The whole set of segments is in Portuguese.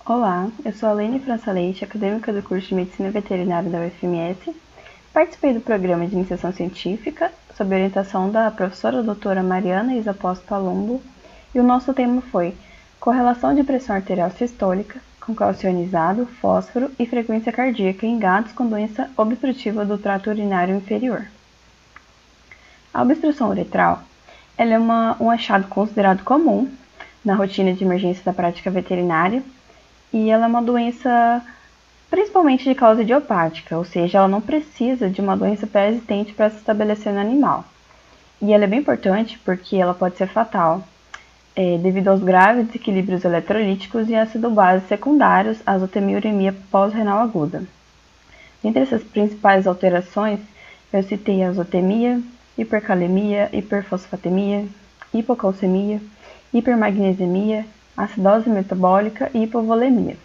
Olá, eu sou a Lene França Leite, acadêmica do curso de Medicina Veterinária da UFMS. Participei do programa de iniciação científica, sob orientação da professora doutora Mariana Isa Posse Palumbo, e o nosso tema foi correlação de pressão arterial sistólica com cálcio ionizado, fósforo e frequência cardíaca em gatos com doença obstrutiva do trato urinário inferior. A obstrução uretral ela é um achado considerado comum na rotina de emergência da prática veterinária, e ela é uma doença principalmente de causa idiopática, ou seja, ela não precisa de uma doença pré-existente para se estabelecer no animal. E ela é bem importante porque ela pode ser fatal, devido aos graves desequilíbrios eletrolíticos e ácido-base secundários à azotemia-uremia pós-renal aguda. Entre essas principais alterações, eu citei a azotemia, hipercalemia, hiperfosfatemia, hipocalcemia, hipermagnesemia, acidose metabólica e hipovolemia.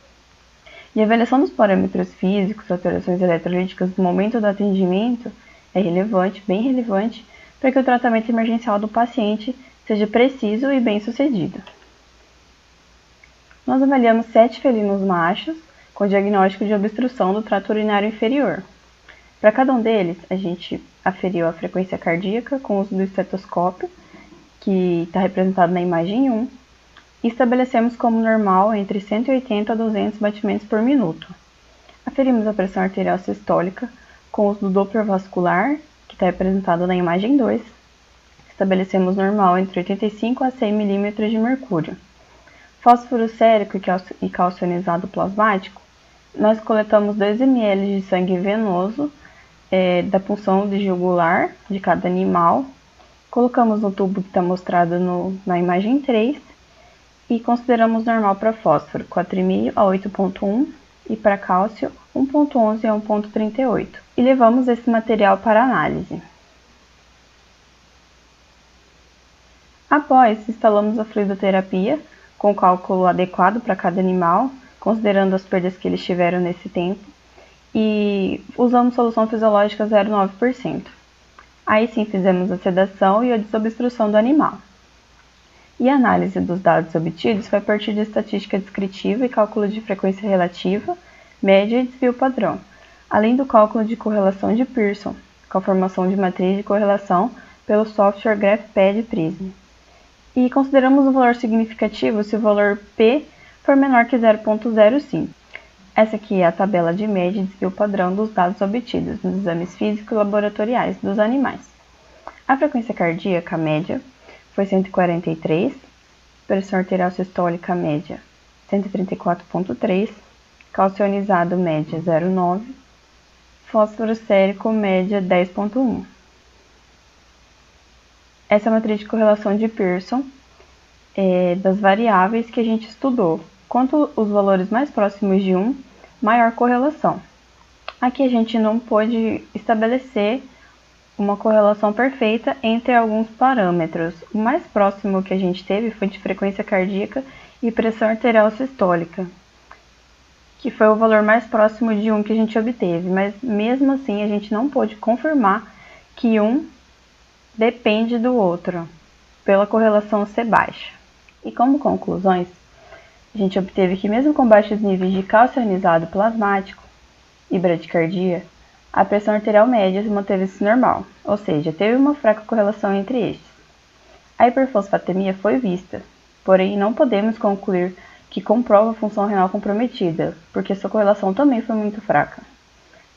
E a avaliação dos parâmetros físicos, alterações eletrolíticas no momento do atendimento é relevante, bem relevante, para que o tratamento emergencial do paciente seja preciso e bem sucedido. Nós avaliamos 7 felinos machos com diagnóstico de obstrução do trato urinário inferior. Para cada um deles, a gente aferiu a frequência cardíaca com o uso do estetoscópio, que está representado na imagem 1, e estabelecemos como normal entre 180 a 200 batimentos por minuto. Aferimos a pressão arterial sistólica com o uso do Doppler vascular, que está representado na imagem 2. Estabelecemos normal entre 85 a 100 mm de mercúrio. Fósforo sérico e cálcio ionizado plasmático, nós coletamos 2 ml de sangue venoso da punção de jugular de cada animal. Colocamos no tubo que está mostrado na imagem 3, e consideramos normal para fósforo 4,5 a 8,1 e para cálcio 1,11 a 1,38. E levamos esse material para análise. Após, instalamos a fluidoterapia com cálculo adequado para cada animal, considerando as perdas que eles tiveram nesse tempo, e usamos solução fisiológica 0,9%. Aí sim fizemos a sedação e a desobstrução do animal. E a análise dos dados obtidos foi a partir de estatística descritiva e cálculo de frequência relativa, média e desvio padrão, além do cálculo de correlação de Pearson, com a formação de matriz de correlação pelo software GraphPad Prism. E consideramos um valor significativo se o valor P for menor que 0,05. Essa aqui é a tabela de média e desvio padrão dos dados obtidos nos exames físicos e laboratoriais dos animais. A frequência cardíaca média foi 143, pressão arterial sistólica média 134,3, cálcio ionizado média 0,9, fósforo sérico média 10,1. Essa é a matriz de correlação de Pearson das variáveis que a gente estudou. Quanto os valores mais próximos de 1, maior correlação. Aqui a gente não pôde estabelecer uma correlação perfeita entre alguns parâmetros. O mais próximo que a gente teve foi de frequência cardíaca e pressão arterial sistólica, que foi o valor mais próximo de 1 que a gente obteve, mas mesmo assim a gente não pôde confirmar que um depende do outro, pela correlação ser baixa. E como conclusões, a gente obteve que mesmo com baixos níveis de cálcio ionizado plasmático e bradicardia, a pressão arterial média se manteve-se normal, ou seja, teve uma fraca correlação entre estes. A hiperfosfatemia foi vista, porém não podemos concluir que comprova a função renal comprometida, porque sua correlação também foi muito fraca.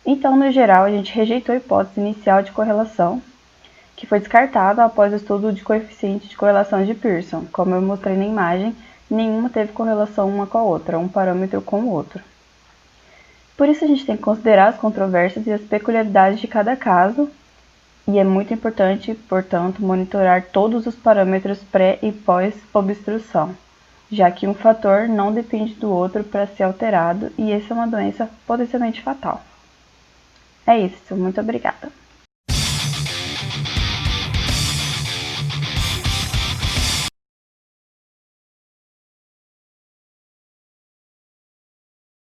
Então, no geral, a gente rejeitou a hipótese inicial de correlação, que foi descartada após o estudo de coeficiente de correlação de Pearson. Como eu mostrei na imagem, nenhuma teve correlação uma com a outra, um parâmetro com o outro. Por isso a gente tem que considerar as controvérsias e as peculiaridades de cada caso, e é muito importante, portanto, monitorar todos os parâmetros pré e pós-obstrução, já que um fator não depende do outro para ser alterado, e essa é uma doença potencialmente fatal. É isso, muito obrigada.